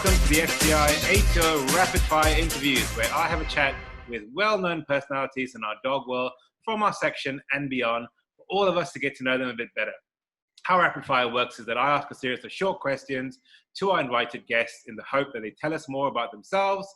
welcome to the FCI A2O Rapid Fire interviews, where I have a chat with well-known personalities in our dog world from our section and beyond, for all of us to get to know them a bit better. How Rapid Fire works is that I ask a series of short questions to our invited guests in the hope that they tell us more about themselves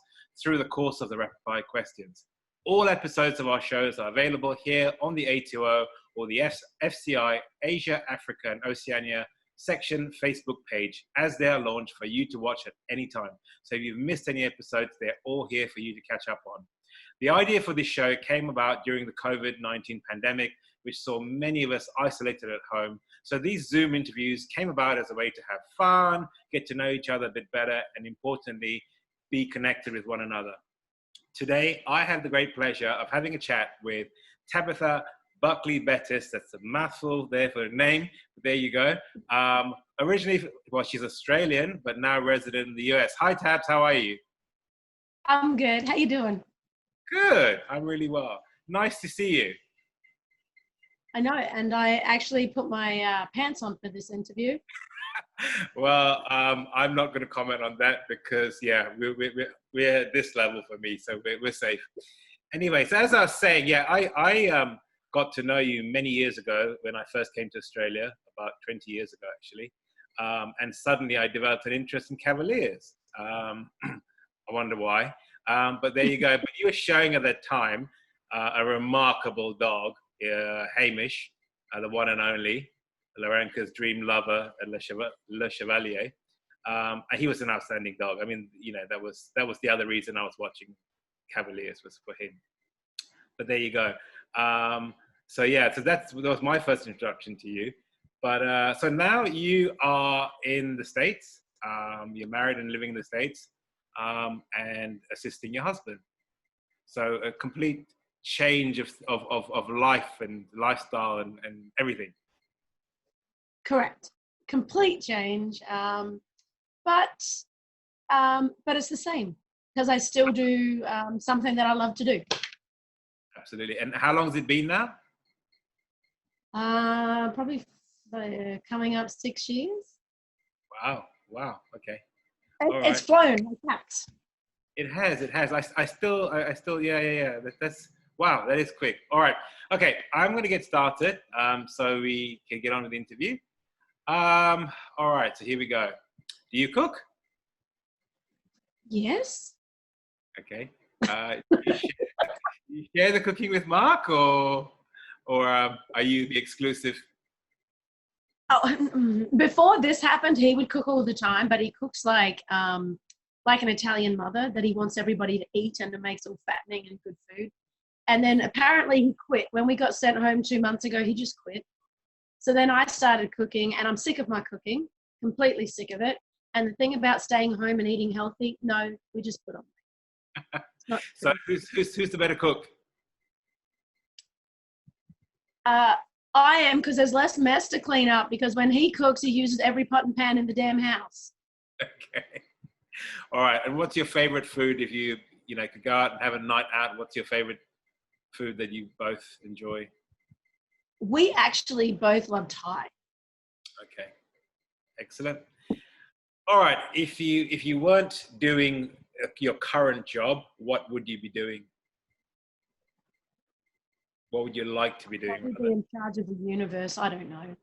through the course of the Rapid Fire questions. All episodes of our shows are available here on the A2O or the FCI Asia, Africa and Oceania section Facebook page as they are launched for you to watch at any time. So if you've missed any episodes, they're all here for you to catch up on. The idea for this show came about during the COVID-19 pandemic, which saw many of us isolated at home. So these Zoom interviews came about as a way to have fun, get to know each other a bit better, and importantly, be connected with one another. Today, I have the great pleasure of having a chat with Tabatha Buckley-Bettis. That's a mouthful there for a name, but there you go. Originally, well, she's Australian, but now resident in the US. Hi, Tabs, how are you? I'm good. How you doing? Good, I'm really well. Nice to see you. I know, and I actually put my pants on for this interview. Well, I'm not going to comment on that because, yeah, we're at this level for me, so we're safe. Anyway, so as I was saying, yeah, I got to know you many years ago when I first came to Australia, about 20 years ago, actually. And suddenly I developed an interest in Cavaliers. I wonder why. But there you go. But you were showing at that time a remarkable dog, Hamish, the one and only, Lorenka's dream lover, Le Chevalier. And he was an outstanding dog. I mean, you know, that was the other reason I was watching Cavaliers, was for him. But there you go. So yeah, so that was my first introduction to you. But so now you are in the States. You're married and living in the States, and assisting your husband. So a complete change of life and lifestyle and everything. Correct. Complete change. But it's the same because I still do something that I love to do. Absolutely. And how long has it been now? Probably coming up 6 years. Wow. Okay. It's flown like that. It has. I still, yeah. That's, wow, that is quick. All right. Okay. I'm going to get started so we can get on with the interview. All right. So here we go. Do you cook? Yes. Okay. Do you share the cooking with Mark or are you the exclusive? Oh, before this happened, he would cook all the time, but he cooks like an Italian mother that he wants everybody to eat and it makes all fattening and good food. And then apparently he quit. When we got sent home 2 months ago, he just quit. So then I started cooking and I'm sick of my cooking, completely sick of it. And the thing about staying home and eating healthy, no, we just put on. So who's the better cook? I am, because there's less mess to clean up, because when he cooks, he uses every pot and pan in the damn house. Okay. All right. And what's your favorite food if you could go out and have a night out? What's your favorite food that you both enjoy? We actually both love Thai. Okay. Excellent. All right. If you weren't doing your current job, what would you be doing? What would you like to be doing? I would be in charge of the universe. I don't know.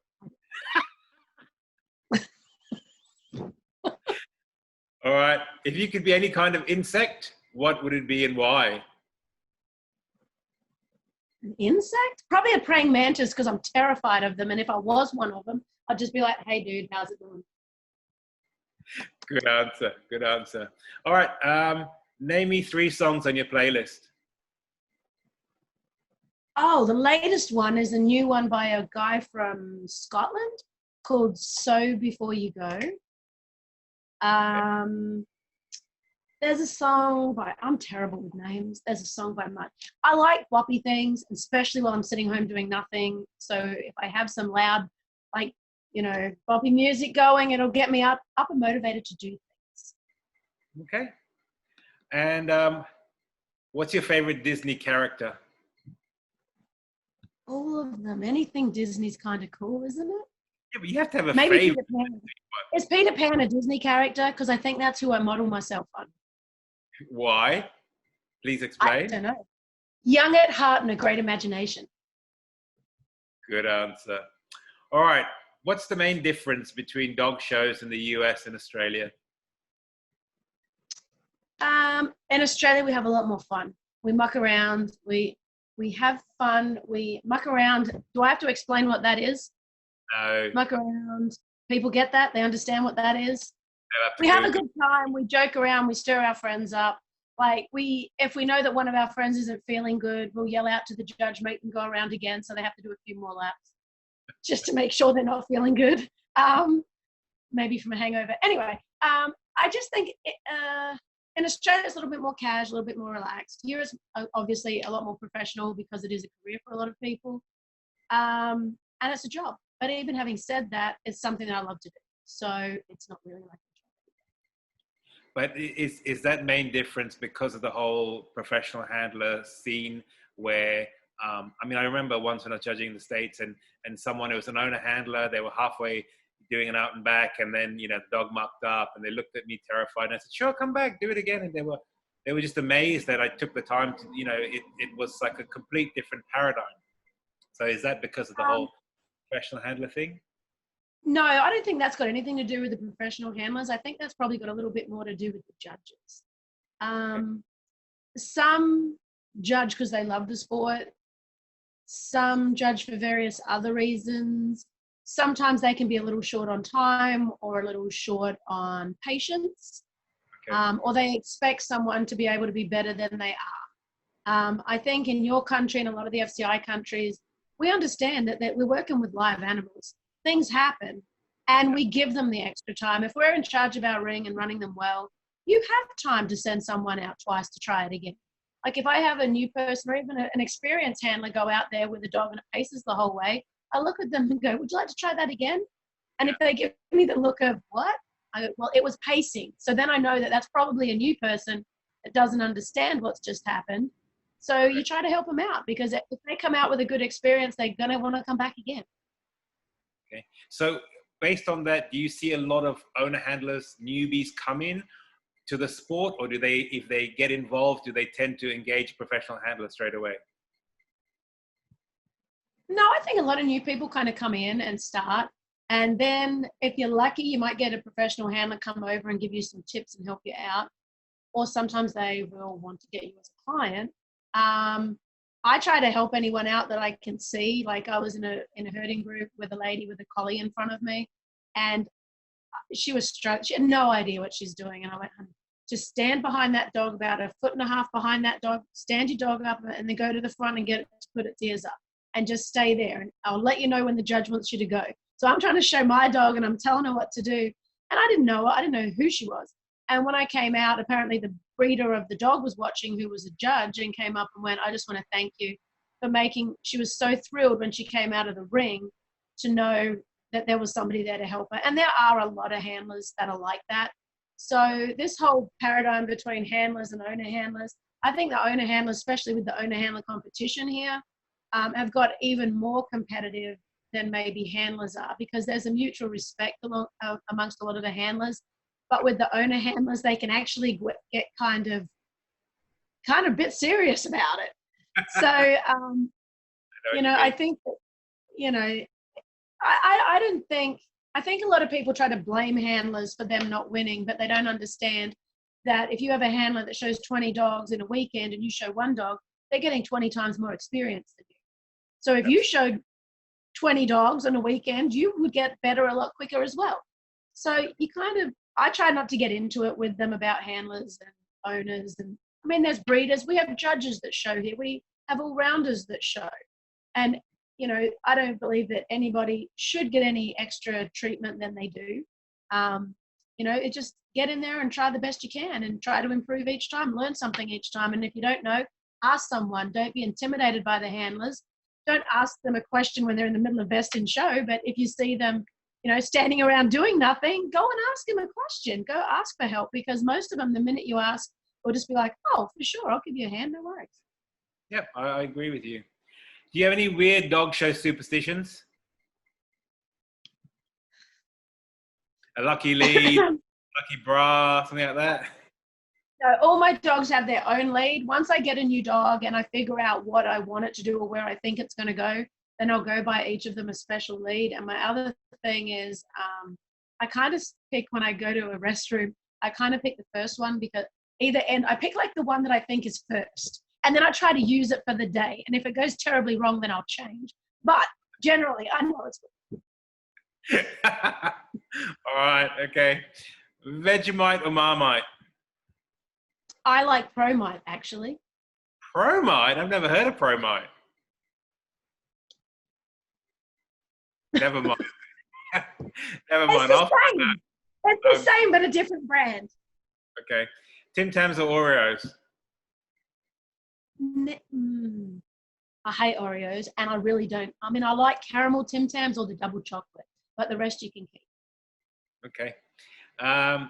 All right. If you could be any kind of insect, what would it be and why? An insect? Probably a praying mantis, because I'm terrified of them. And if I was one of them, I'd just be like, hey, dude, how's it going? Good answer. All right. Name me 3 songs on your playlist. Oh, the latest one is a new one by a guy from Scotland called So Before You Go. There's a song by, I'm terrible with names. There's a song by Mutt. I like boppy things, especially while I'm sitting home doing nothing. So if I have some loud, like, boppy music going, it'll get me up and motivated to do things. Okay. And what's your favorite Disney character? All of them. Anything Disney's kind of cool, isn't it? Yeah, but you have to have a Maybe favorite. Peter Pan. Is Peter Pan a Disney character? Because I think that's who I model myself on. Why? Please I explain. don't know. Young at heart and a great imagination. Good answer. All right. What's the main difference between dog shows in the US and Australia? In Australia, we have a lot more fun. We muck around. We have fun. We muck around. Do I have to explain what that is? No. Muck around. People get that. They understand what that is. Have We have a good time. We joke around. We stir our friends up. Like if we know that one of our friends isn't feeling good, we'll yell out to the judge, make them go around again, so they have to do a few more laps, just to make sure they're not feeling good. Maybe from a hangover. Anyway, I just think in Australia it's a little bit more casual, a little bit more relaxed. Here is obviously a lot more professional because it is a career for a lot of people, and it's a job. But even having said that, it's something that I love to do. So it's not really like. But is that main difference because of the whole professional handler scene where, I mean, I remember once when I was judging in the States and someone, it was an owner handler, they were halfway doing an out and back and then, you know, the dog mucked up and they looked at me terrified and I said, sure, come back, do it again. And they were just amazed that I took the time to, you know, it was like a complete different paradigm. So is that because of the whole professional handler thing? No, I don't think that's got anything to do with the professional handlers. I think that's probably got a little bit more to do with the judges. Some judge because they love the sport. Some judge for various other reasons. Sometimes they can be a little short on time or a little short on patience. Okay. Or they expect someone to be able to be better than they are. I think in your country and a lot of the FCI countries, we understand that we're working with live animals. Things happen and we give them the extra time. If we're in charge of our ring and running them well, you have time to send someone out twice to try it again. Like if I have a new person or even an experienced handler go out there with a dog and it paces the whole way, I look at them and go, would you like to try that again? And if they give me the look of what? I go, well, it was pacing. So then I know that that's probably a new person that doesn't understand what's just happened. So you try to help them out because if they come out with a good experience, they're going to want to come back again. Okay. So based on that, do you see a lot of owner handlers, newbies come in to the sport, or do they, if they get involved, do they tend to engage professional handlers straight away? No, I think a lot of new people kind of come in and start. And then if you're lucky, you might get a professional handler come over and give you some tips and help you out. Or sometimes they will want to get you as a client. I try to help anyone out that I can see. Like I was in a herding group with a lady with a collie in front of me and she was struck. She had no idea what she's doing. And I went, just stand behind that dog about 1.5 feet behind that dog, stand your dog up and then go to the front and get it to put its ears up and just stay there. And I'll let you know when the judge wants you to go. So I'm trying to show my dog and I'm telling her what to do. And I didn't know her. I didn't know who she was. And when I came out, apparently the breeder of the dog was watching, who was a judge, and came up and went, I just want to thank you for she was so thrilled when she came out of the ring to know that there was somebody there to help her. And there are a lot of handlers that are like that. So this whole paradigm between handlers and owner handlers, I think the owner handlers, especially with the owner handler competition here, have got even more competitive than maybe handlers are because there's a mutual respect amongst a lot of the handlers. But with the owner handlers, they can actually get kind of a bit serious about it. So, you know, I think, you know, I think a lot of people try to blame handlers for them not winning, but they don't understand that if you have a handler that shows 20 dogs in a weekend and you show one dog, they're getting 20 times more experience than you. So if you showed 20 dogs on a weekend, you would get better a lot quicker as well. So I try not to get into it with them about handlers and owners. And I mean, there's breeders. We have judges that show here. We have all-rounders that show. And, you know, I don't believe that anybody should get any extra treatment than they do. You know, it just get in there and try the best you can and try to improve each time, learn something each time. And if you don't know, ask someone. Don't be intimidated by the handlers. Don't ask them a question when they're in the middle of best in show. But if you see them, you know, standing around doing nothing, go and ask them a question. Go ask for help because most of them, the minute you ask, will just be like, oh, for sure, I'll give you a hand, no worries. Yep, I agree with you. Do you have any weird dog show superstitions? A lucky lead, lucky bra, something like that? No, all my dogs have their own lead. Once I get a new dog and I figure out what I want it to do or where I think it's going to go, then I'll go buy each of them a special lead. And my other thing is I kind of pick when I go to a restroom, I kind of pick the first one because I pick like the one that I think is first. And then I try to use it for the day. And if it goes terribly wrong, then I'll change. But generally, I know it's good. All right, okay. Vegemite or Marmite? I like Promite, actually. Promite? I've never heard of Promite. Never mind. Never mind. It's the same. It's the same, but a different brand. Okay. Tim Tams or Oreos? I hate Oreos, and I really don't. I mean, I like caramel Tim Tams or the double chocolate, but the rest you can keep. Okay.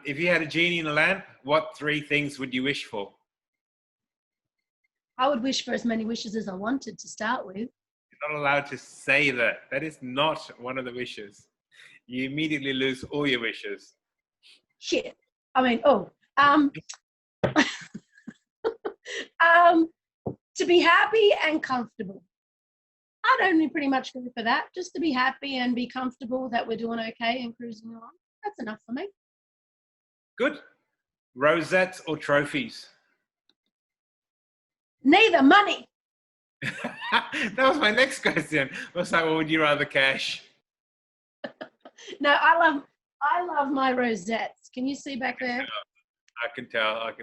If you had a genie in a lamp, what 3 things would you wish for? I would wish for as many wishes as I wanted to start with. You're not allowed to say that. That is not one of the wishes. You immediately lose all your wishes. Shit. I mean, to be happy and comfortable. I'd only pretty much go for that, just to be happy and be comfortable that we're doing okay and cruising along. That's enough for me. Good. Rosettes or trophies? Neither. Money. That was my next question. What's that? What would you rather, cash? No, I love my rosettes. Can you see back there? I can tell.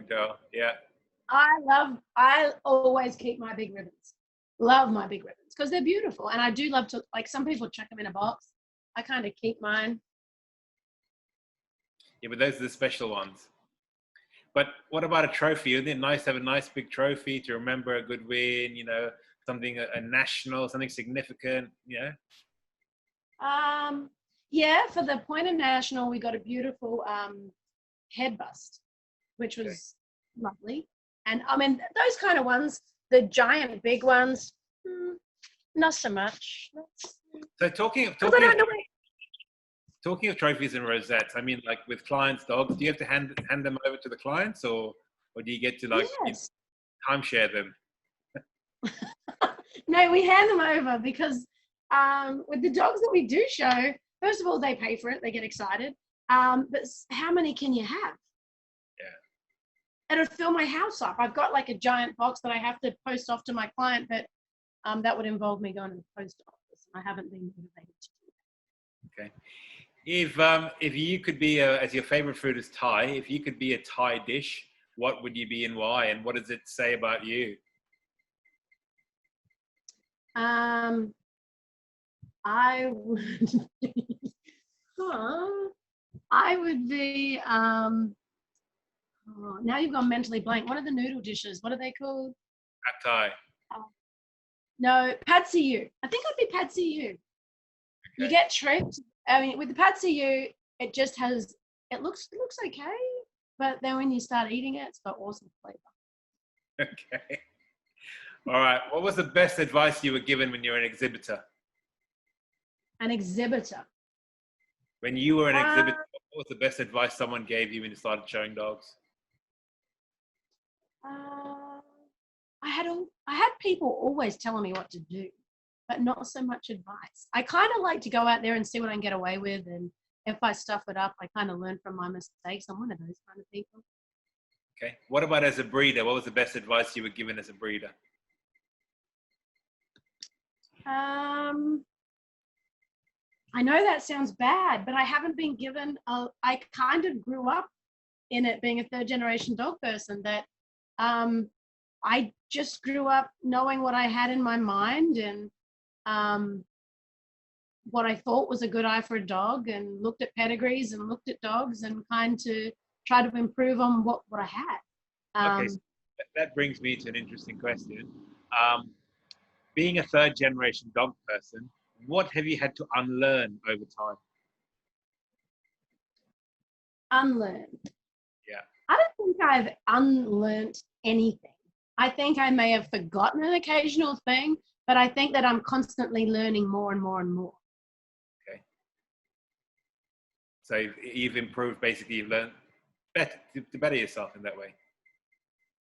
Yeah. I always keep my big ribbons. Love my big ribbons because they're beautiful. And I do love to, like some people chuck them in a box. I kind of keep mine. Yeah, but those are the special ones. But what about a trophy? Isn't it nice to have a nice big trophy to remember a good win, something, a national, something significant, Yeah, for the Pointer National, we got a beautiful head bust, which was lovely. And I mean, those kind of ones, the giant big ones, not so much. So talking of trophies and rosettes, I mean, like with clients' dogs, do you have to hand them over to the clients, or do you get to Yes. timeshare them? No, we hand them over because with the dogs that we do show, first of all, they pay for it, they get excited. But how many can you have? It'll fill my house up. I've got like a giant box that I have to post off to my client, but that would involve me going to the post office, and I haven't been motivated to do that. Okay. If you could be as your favorite food is Thai, if you could be a Thai dish, what would you be and why? And what does it say about you? I would be now you've gone mentally blank. What are the noodle dishes? What are they called? Pad Thai. No, Pad See Ew. I think I'd be Pad See Ew. Okay. You get tricked. I mean, with the Pad See Ew, it just has, it looks okay, but then when you start eating it, it's got awesome flavor. Okay. All right. What was the best advice you were given when you were an exhibitor? An exhibitor. When you were an exhibitor, what was the best advice someone gave you when you started showing dogs? I had people always telling me what to do, but not so much advice. I kind of like to go out there and see what I can get away with, and if I stuff it up, I kind of learn from my mistakes. I'm one of those kind of people. Okay. What about as a breeder? What was the best advice you were given as a breeder? I know that sounds bad, but I haven't been given I kind of grew up in it being a 3rd generation dog person that I just grew up knowing what I had in my mind and what I thought was a good eye for a dog, and looked at pedigrees and looked at dogs and kind of try to improve on what I had. Okay, so that brings me to an interesting question. Being a 3rd generation dog person, what have you had to unlearn over time? Unlearn. Yeah. I don't think I've unlearned anything. I think I may have forgotten an occasional thing, but I think that I'm constantly learning more and more and more. Okay. So you've improved, basically, you've learned better to better yourself in that way.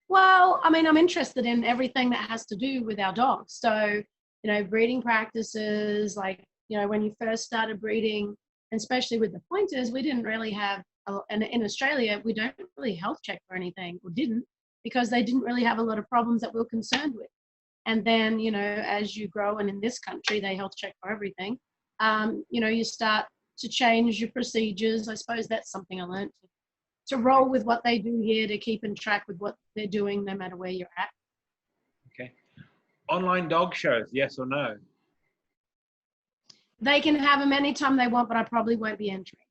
Well, I mean, I'm interested in everything that has to do with our dogs. So, breeding practices, like, when you first started breeding, and especially with the pointers, we didn't really have, and in Australia, we don't really health check for anything, or didn't, because they didn't really have a lot of problems that we were concerned with. And then, as you grow, and in this country, they health check for everything, you start to change your procedures. I suppose that's something I learned, to roll with what they do here, to keep in track with what they're doing, no matter where you're at. Okay. Online dog shows, yes or no? They can have them anytime they want, but I probably won't be entering.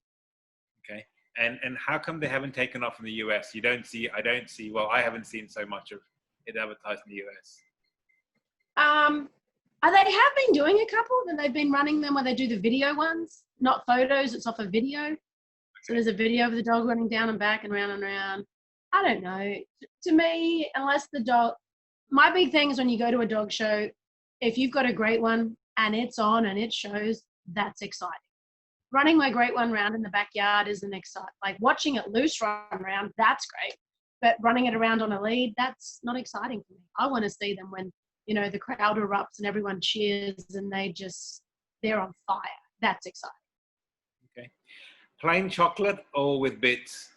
Okay. And how come they haven't taken off in the US? Well, I haven't seen so much of it advertised in the US. They have been doing a couple, and they've been running them where they do the video ones, not photos, it's off a video. So there's a video of the dog running down and back and round and round. I don't know. To me, unless the dog, my big thing is when you go to a dog show, if you've got a great one and it's on and it shows, that's exciting. Running my great one around in the backyard isn't exciting. Like watching it loose run around, that's great. But running it around on a lead, that's not exciting for me. I want to see them when, the crowd erupts and everyone cheers and they're on fire. That's exciting. Okay. Plain chocolate or with bits?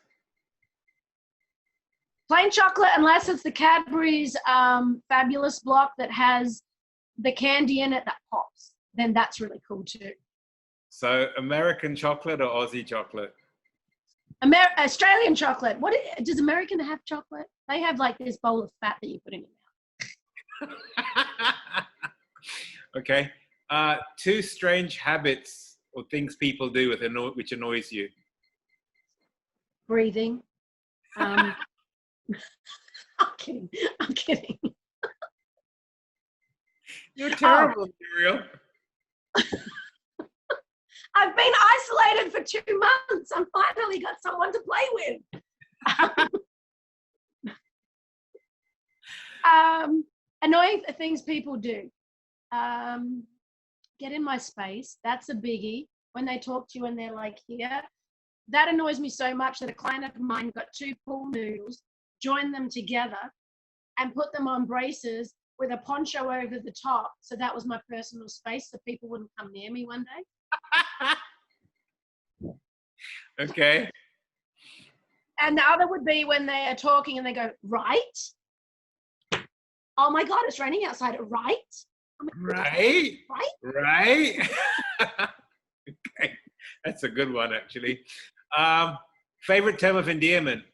Plain chocolate, unless it's the Cadbury's Fabulous block that has the candy in it that pops. Then that's really cool too. So American chocolate or Aussie chocolate? Australian chocolate. Does American have chocolate? They have like this bowl of fat that you put in your mouth. Okay. 2 strange habits or things people do which annoys you. Breathing. I'm kidding. You're terrible, Muriel. I've been isolated for 2 months. I finally got someone to play with. Annoying things people do. Get in my space. That's a biggie. When they talk to you and they're like, here. That annoys me so much that a client of mine got 2 pool noodles, joined them together, and put them on braces with a poncho over the top. So that was my personal space, so people wouldn't come near me one day. Okay. And the other would be when they are talking and they go, right? Oh my God, it's raining outside, right? Right. Right? Right. Okay. That's a good one, actually. Favorite term of endearment?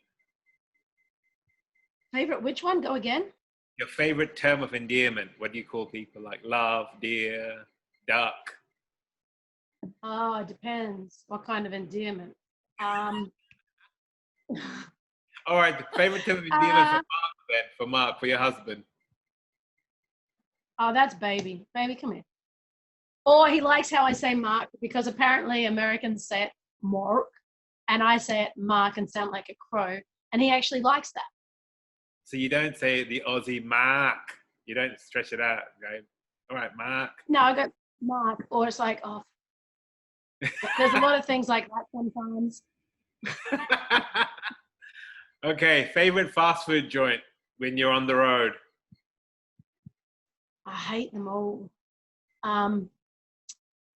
Favorite which one? Go again. Your favorite term of endearment. What do you call people, like love, dear, duck? Oh, it depends what kind of endearment. All right, the favorite term of endearment for Mark, then, for your husband. Oh, that's baby. Baby, come here. Or he likes how I say Mark, because apparently Americans say it Mark, and I say it Mark and sound like a crow, and he actually likes that. So you don't say the Aussie Mark. You don't stretch it out, okay? All right, Mark. No, I go Mark, or it's like, oh. There's a lot of things like that sometimes. Okay, favorite fast food joint when you're on the road? I hate them all.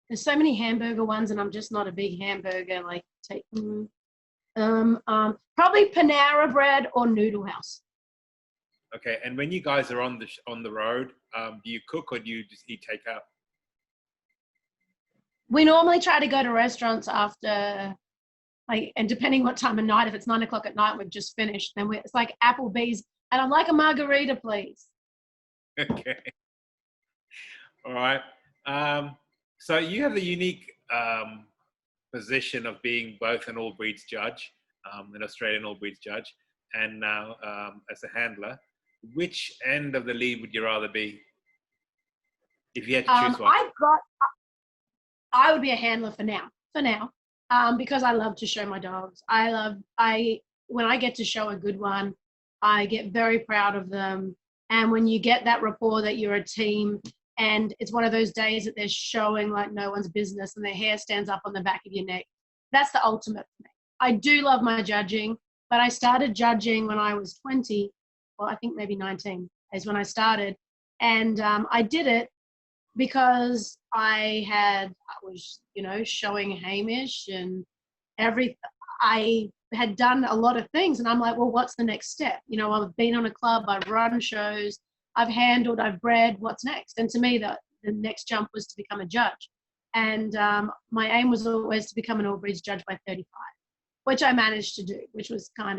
There's so many hamburger ones, and I'm just not a big hamburger. Like, probably Panera Bread or Noodle House. Okay, and when you guys are on the road, do you cook or do you just eat takeout? We normally try to go to restaurants after, like, and depending what time of night, if it's 9 o'clock at night, we've just finished, then it's like Applebee's, and I'd like a margarita, please. Okay. All right. So you have the unique position of being both an all breeds judge, an Australian all breeds judge, and now as a handler. Which end of the lead would you rather be if you had to choose one? I would be a handler for now, because I love to show my dogs. When I get to show a good one, I get very proud of them. And when you get that rapport that you're a team, and it's one of those days that they're showing like no one's business and their hair stands up on the back of your neck, that's the ultimate for me. I do love my judging, but I started judging when I was 20, well, I think maybe 19 is when I started. And I did it because I was, showing Hamish and I had done a lot of things, and I'm like, well, what's the next step? I've been on a club, I've run shows, I've handled, I've bred, what's next? And to me, the next jump was to become a judge. And my aim was always to become an all breeds judge by 35, which I managed to do, which was I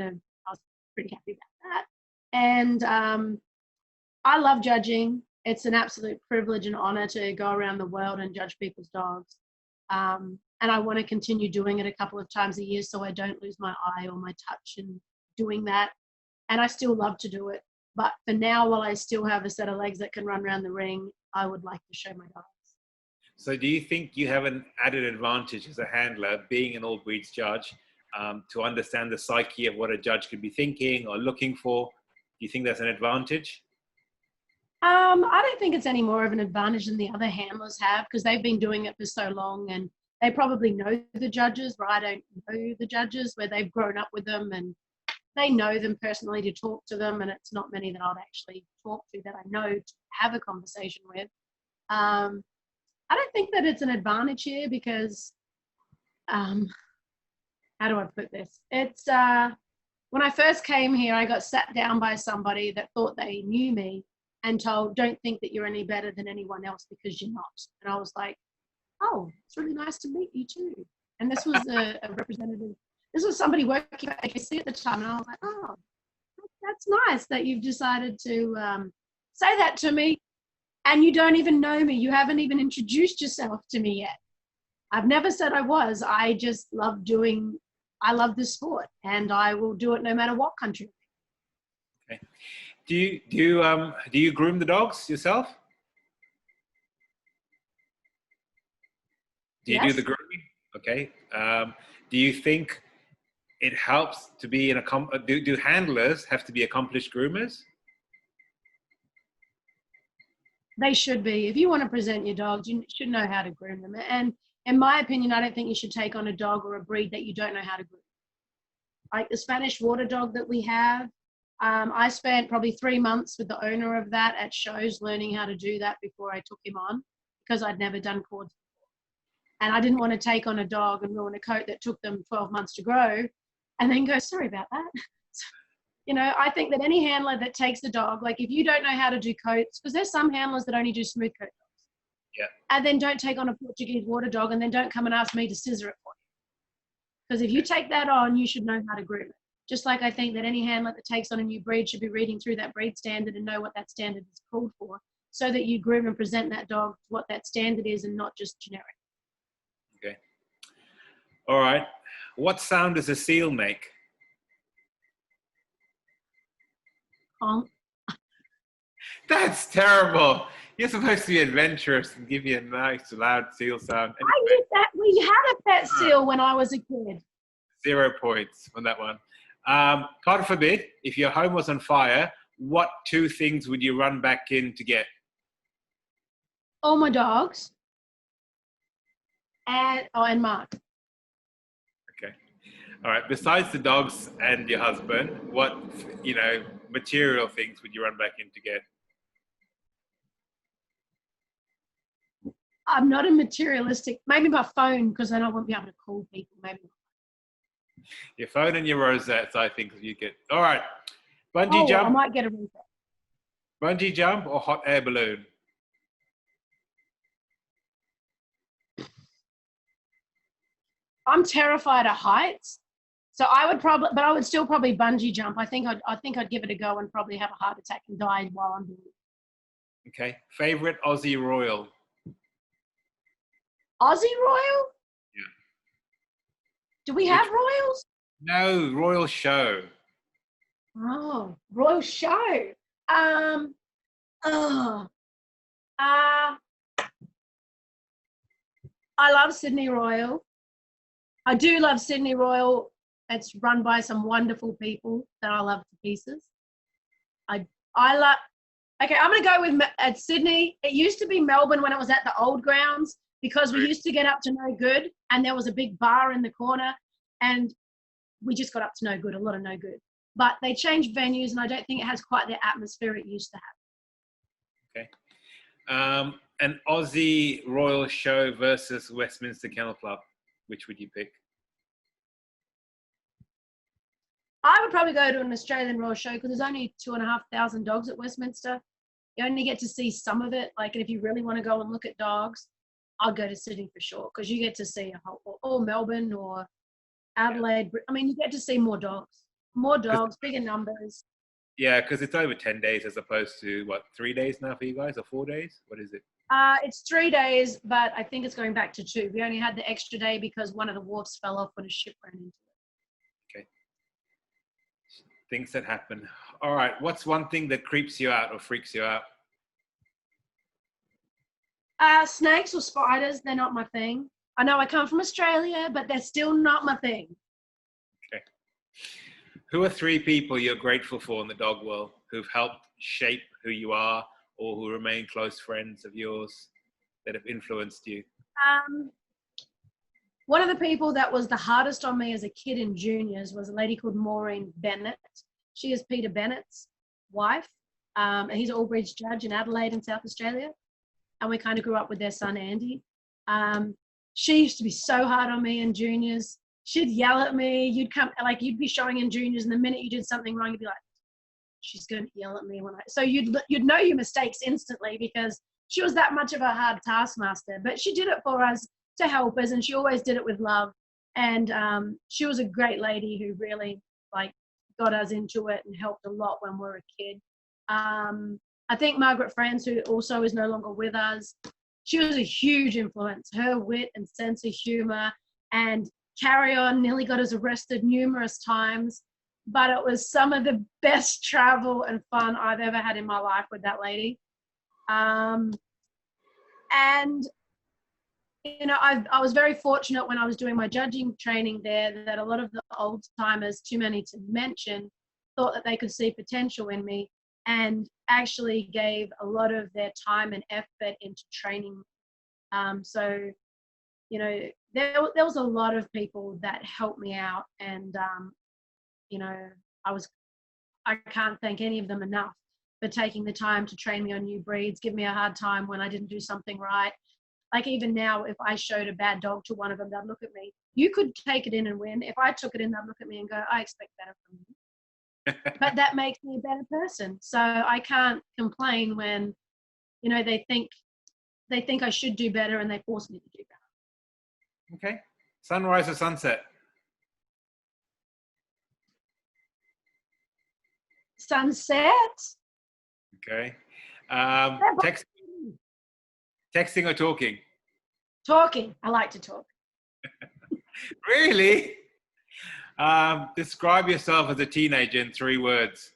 was pretty happy about that. And I love judging. It's an absolute privilege and honor to go around the world and judge people's dogs. And I want to continue doing it a couple of times a year so I don't lose my eye or my touch in doing that. And I still love to do it. But for now, while I still have a set of legs that can run around the ring, I would like to show my dogs. So do you think you have an added advantage as a handler, being an all breeds judge, to understand the psyche of what a judge could be thinking or looking for? Do you think that's an advantage? I don't think it's any more of an advantage than the other handlers have, because they've been doing it for so long and they probably know the judges, where I don't know the judges, where they've grown up with them and they know them personally to talk to them, and it's not many that I'd actually talk to that I know to have a conversation with. I don't think that it's an advantage here because, how do I put this? It's, when I first came here, I got sat down by somebody that thought they knew me and told, don't think that you're any better than anyone else because you're not. And I was like, oh, it's really nice to meet you too. And this was a representative. This was somebody working at FCI at the time. And I was like, oh, that's nice that you've decided to say that to me. And you don't even know me. You haven't even introduced yourself to me yet. I've never said I was. I just love I love this sport and I will do it no matter what country. Okay. Do you groom the dogs yourself? Do you Yes. do the grooming? Okay. Do you think it helps to be in a do handlers have to be accomplished groomers? They should be. If you want to present your dogs, you should know how to groom them. And in my opinion, I don't think you should take on a dog or a breed that you don't know how to groom. Like the Spanish water dog that we have, I spent probably 3 months with the owner of that at shows learning how to do that before I took him on, because I'd never done cords before. And I didn't want to take on a dog and ruin a coat that took them 12 months to grow and then go, sorry about that. I think that any handler that takes a dog, like if you don't know how to do coats, because there's some handlers that only do smooth coat dogs. Yeah. And then don't take on a Portuguese water dog and then don't come and ask me to scissor it for you. Because if you take that on, you should know how to groom it. Just like I think that any handler that takes on a new breed should be reading through that breed standard and know what that standard is called for, so that you groom and present that dog to what that standard is and not just generic. Okay. All right. What sound does a seal make? That's terrible. You're supposed to be adventurous and give you a nice loud seal sound. Anyway. I did that. We had a pet seal when I was a kid. 0 points on that one. God forbid, if your home was on fire, what 2 things would you run back in to get? All my dogs. And Mark. Okay. All right. Besides the dogs and your husband, what, material things would you run back in to get? I'm not a materialistic, maybe my phone, because then I won't be able to call people, maybe. Your phone and your rosettes, I think you get. All right. Bungee jump. I might get a rosette. Bungee jump or hot air balloon? I'm terrified of heights. So I would still probably bungee jump. I think I'd give it a go and probably have a heart attack and die while I'm doing it. Okay. Favorite Aussie Royal? Aussie Royal? Yeah. Do we have Royals? No, Royal Show. Oh, Royal Show. I love Sydney Royal. I do love Sydney Royal. It's run by some wonderful people that I love to pieces. Okay, I'm going to go with at Sydney. It used to be Melbourne when it was at the old grounds, because we used to get up to no good, and there was a big bar in the corner, and we just got up to no good, a lot of no good. But they changed venues, and I don't think it has quite the atmosphere it used to have. Okay. An Aussie Royal Show versus Westminster Kennel Club. Which would you pick? I would probably go to an Australian Royal Show because there's only 2,500 dogs at Westminster. You only get to see some of it. Like, if you really want to go and look at dogs, I'll go to Sydney for sure, because you get to see a whole, or Melbourne or Adelaide. I mean, you get to see more dogs, bigger numbers. Yeah, because it's over 10 days as opposed to, what, 3 days now for you guys, or 4 days? What is it? It's 3 days, but I think it's going back to 2. We only had the extra day because one of the wharfs fell off when a ship ran into it. Okay. Things that happen. All right. What's one thing that creeps you out or freaks you out? Snakes or spiders, they're not my thing. I know I come from Australia, but they're still not my thing. Okay. Who are 3 people you're grateful for in the dog world who've helped shape who you are, or who remain close friends of yours that have influenced you? One of the people that was the hardest on me as a kid in juniors was a lady called Maureen Bennett. She is Peter Bennett's wife. And he's an all-breeds judge in Adelaide in South Australia. And we kind of grew up with their son, Andy. She used to be so hard on me in juniors. She'd yell at me. You'd be showing in juniors, and the minute you did something wrong, you'd be like, she's going to yell at me so you'd know your mistakes instantly, because she was that much of a hard taskmaster. But she did it for us to help us, and she always did it with love. And she was a great lady who really got us into it and helped a lot when we were a kid. I think Margaret France, who also is no longer with us, she was a huge influence. Her wit and sense of humor and carry on nearly got us arrested numerous times. But it was some of the best travel and fun I've ever had in my life with that lady. And, you know, I was very fortunate when I was doing my judging training there that a lot of the old timers, too many to mention, thought that they could see potential in me and actually gave a lot of their time and effort into training. So, you know, there was a lot of people that helped me out, and you know, I can't thank any of them enough for taking the time to train me on new breeds, give me a hard time when I didn't do something right. Like, even now, if I showed a bad dog to one of them, they'd look at me. You could take it in and win. If I took it in, they'd look at me and go, I expect better from you. But that makes me a better person. So I can't complain when, you know, they think I should do better and they force me to do better. Okay. Sunrise or sunset? Sunset. Okay. Texting or talking? Talking. I like to talk. Really? Describe yourself as a teenager in 3 words.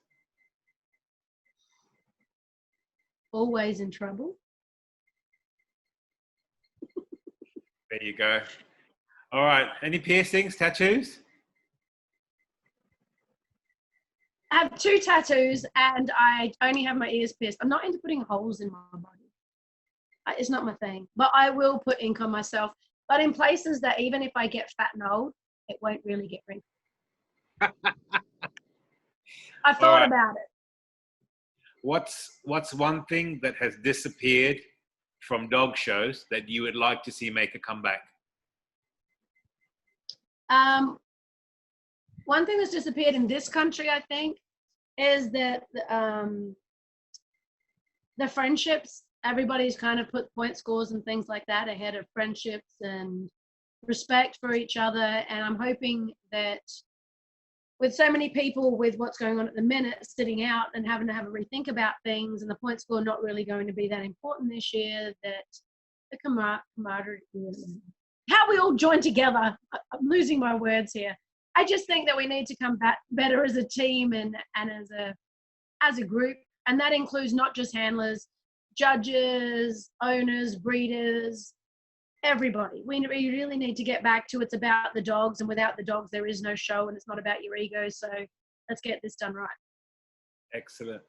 Always in trouble. There you go. All right. Any piercings, tattoos? I have 2 tattoos, and I only have my ears pierced. I'm not into putting holes in my body. It's not my thing. But I will put ink on myself. But in places that even if I get fat and old, it won't really get wrinkled. I thought about it. What's one thing that has disappeared from dog shows that you would like to see make a comeback? One thing that's disappeared in this country, I think, is that the friendships. Everybody's kind of put point scores and things like that ahead of friendships and respect for each other. And I'm hoping that with so many people with what's going on at the minute sitting out and having to have a rethink about things, and the point score not really going to be that important this year, that the camaraderie, how we all join together. I'm losing my words here. I just think that we need to come back better as a team and as a group. And that includes not just handlers, judges, owners, breeders, everybody. We really need to get back to it's about the dogs, and without the dogs there is no show, and it's not about your ego. So let's get this done right. Excellent.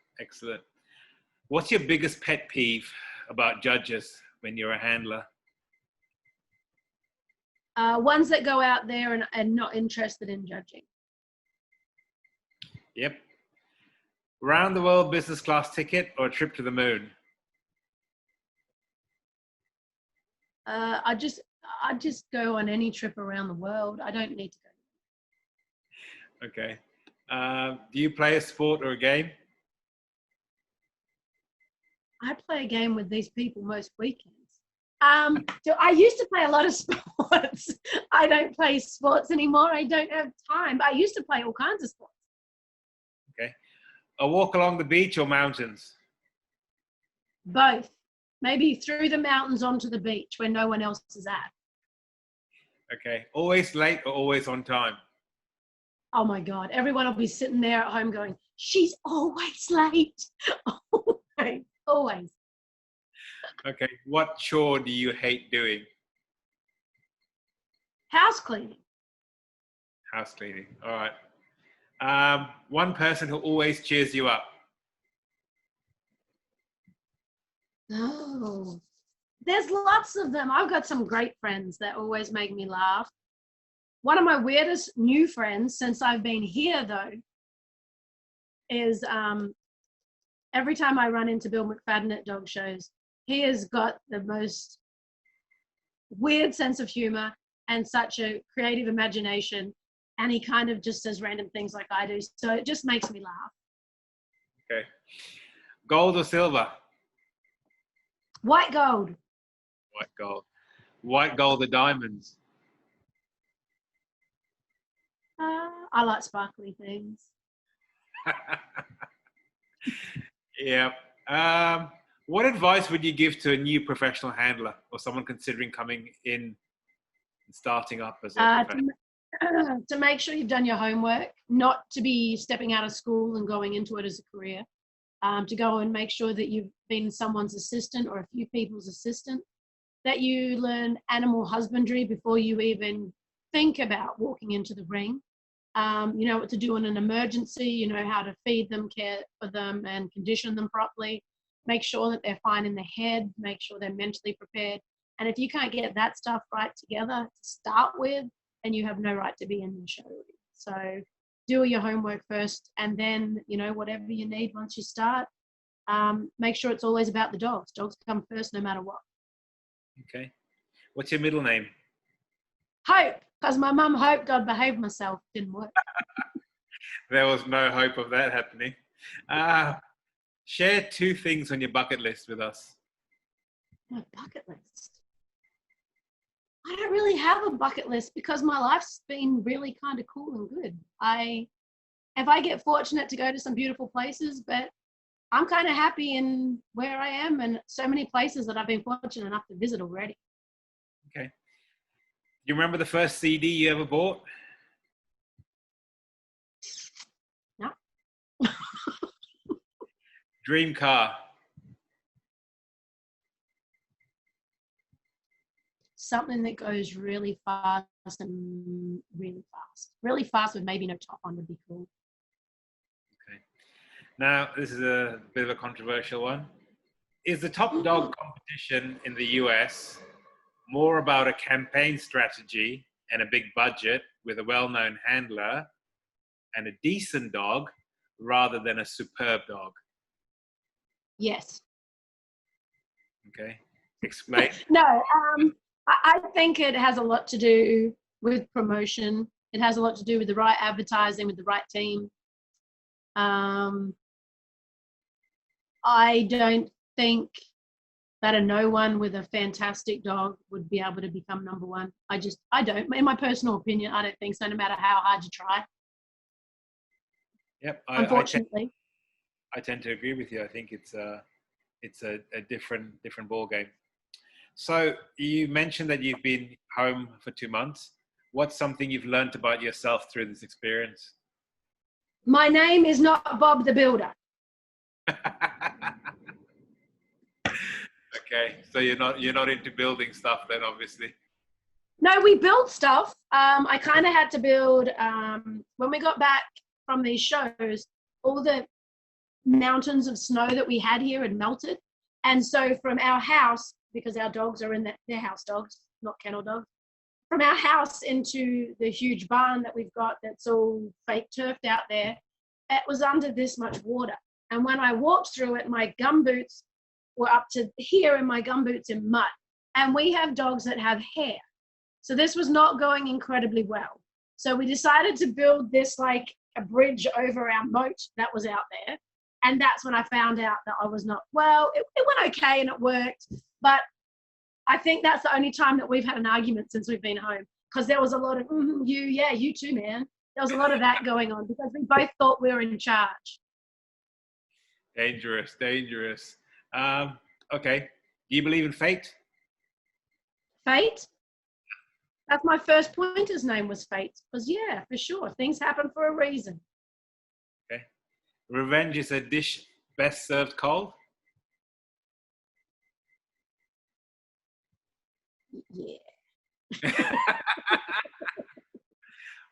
What's your biggest pet peeve about judges when you're a handler? Ones that go out there and not interested in judging. Yep. Round the world business class ticket or a trip to the moon? I just go on any trip around the world. I don't need to go. Okay. Do you play a sport or a game? I play a game with these people most weekends. So I used to play a lot of sports. I don't play sports anymore. I don't have time. But I used to play all kinds of sports. Okay. A walk along the beach or mountains? Both. Maybe through the mountains onto the beach where no one else is at. Okay. Always late or always on time? Oh my God. Everyone will be sitting there at home going, she's always late. Always. Always. Okay. What chore do you hate doing? House cleaning. House cleaning. All right. One person who always cheers you up. Oh, there's lots of them. I've got some great friends that always make me laugh. One of my weirdest new friends since I've been here, though, is every time I run into Bill McFadden at dog shows, he has got the most weird sense of humor and such a creative imagination. And he kind of just says random things like I do. So it just makes me laugh. Okay. Gold or silver? White gold. White gold. White gold or diamonds? I like sparkly things. Yeah. What advice would you give to a new professional handler or someone considering coming in and starting up as a professional? To make sure you've done your homework, not to be stepping out of school and going into it as a career. To go and make sure that you've been someone's assistant or a few people's assistant, that you learn animal husbandry before you even think about walking into the ring. You know what to do in an emergency, you know how to feed them, care for them, and condition them properly. Make sure that they're fine in the head, make sure they're mentally prepared. And if you can't get that stuff right together to start with, then you have no right to be in the show. So do your homework first, and then, you know, whatever you need once you start, make sure it's always about the dogs. Dogs come first no matter what. Okay. What's your middle name? Hope, because my mum hoped I'd behave myself. Didn't work. There was no hope of that happening. Share 2 things on your bucket list with us. My bucket list. I don't really have a bucket list because my life's been really kind of cool and good. If I get fortunate to go to some beautiful places, but I'm kind of happy in where I am and so many places that I've been fortunate enough to visit already. Okay. You remember the first CD you ever bought? No. Dream car? Something that goes really fast and really fast. Really fast with maybe no top on would be cool. Okay. Now, this is a bit of a controversial one. Is the top dog competition in the US more about a campaign strategy and a big budget with a well-known handler and a decent dog rather than a superb dog? Yes. Okay. Explain. No, I think it has a lot to do with promotion. It has a lot to do with the right advertising, with the right team. I don't think that a no one with a fantastic dog would be able to become number one. I don't. In my personal opinion, I don't think so, no matter how hard you try. Yep. Unfortunately. I tend to agree with you. I think it's a different ball game. So you mentioned that you've been home for 2 months. What's something you've learned about yourself through this experience? My name is not Bob the Builder. Okay, so you're not into building stuff then, obviously. No, we build stuff. I kind of had to build, when we got back from these shows, all the mountains of snow that we had here had melted. And so from our house, because our dogs are in their house dogs, not kennel dogs, from our house into the huge barn that we've got that's all fake turfed out there, it was under this much water. And when I walked through it, my gumboots were up to here and my gumboots in mud. And we have dogs that have hair. So this was not going incredibly well. So we decided to build this like a bridge over our moat that was out there. And that's when I found out that I was not, well, it went okay and it worked. But I think that's the only time that we've had an argument since we've been home. Because there was a lot of, you too, man. There was a lot of that going on because we both thought we were in charge. Dangerous. Okay. Do you believe in fate? Fate? That's my first pointer's name was Fate. Because, yeah, for sure. Things happen for a reason. Okay. Revenge is a dish best served cold? Yeah.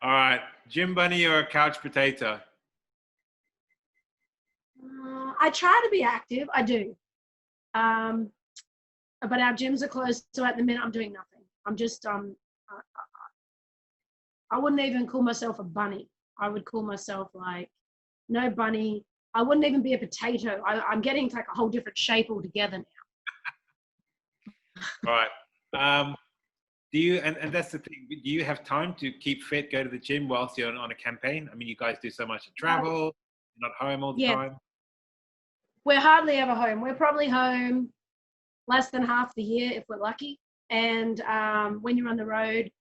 All right. Gym bunny or a couch potato? I try to be active. I do. But our gyms are closed. So at the minute, I'm doing nothing. I'm just, I wouldn't even call myself a bunny. I would call myself like, no bunny. I wouldn't even be a potato. I'm getting to like a whole different shape altogether now. All right. Do you, and that's the thing, do you have time to keep fit, go to the gym whilst you're on a campaign? I mean, you guys do so much travel, you're not home all the time. We're hardly ever home. We're probably home less than half the year if we're lucky. And when you're on the road,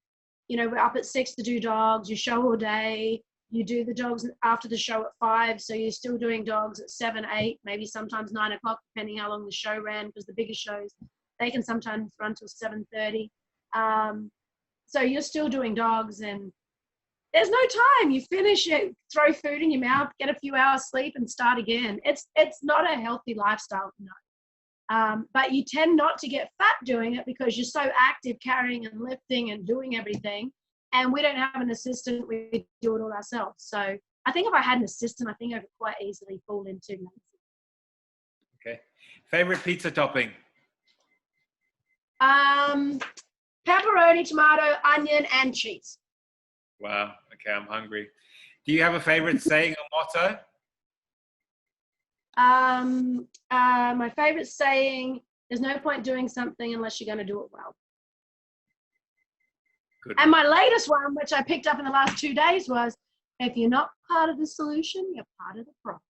you know, we're up at 6 to do dogs, you show all day, you do the dogs after the show at 5, so you're still doing dogs at 7, 8, maybe sometimes 9 o'clock, depending how long the show ran, because the bigger shows, they can sometimes run till 7:30. So you're still doing dogs and there's no time. You finish it, throw food in your mouth, get a few hours sleep and start again. It's not a healthy lifestyle, no. But you tend not to get fat doing it because you're so active carrying and lifting and doing everything. And we don't have an assistant. We do it all ourselves. So I think if I had an assistant, I think I could quite easily fall into lazy. Okay. Favorite pizza topping? Pepperoni, tomato, onion, and cheese. Wow. Okay, I'm hungry. Do you have a favorite saying or motto? My favorite saying, there's no point doing something unless you're going to do it well. Good. And my latest one, which I picked up in the last 2 days, was, if you're not part of the solution, you're part of the problem.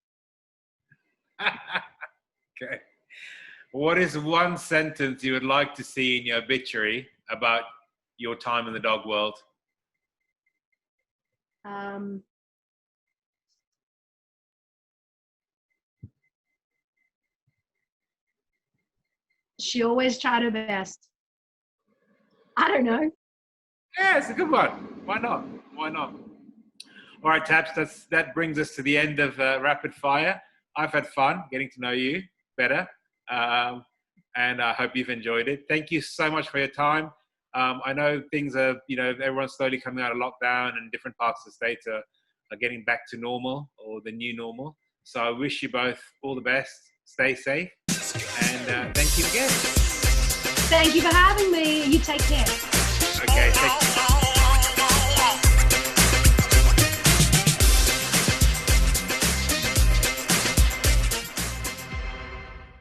Okay. What is one sentence you would like to see in your obituary about your time in the dog world? She always tried her best. I don't know. Yeah, it's a good one. Why not? All right, Taps, that brings us to the end of Rapid Fire. I've had fun getting to know you better. And I hope you've enjoyed it. Thank you so much for your time. I know things are, everyone's slowly coming out of lockdown and different parts of the States are getting back to normal or the new normal. So I wish you both all the best. Stay safe. And thank you again. Thank you for having me. You take care. Okay, take care.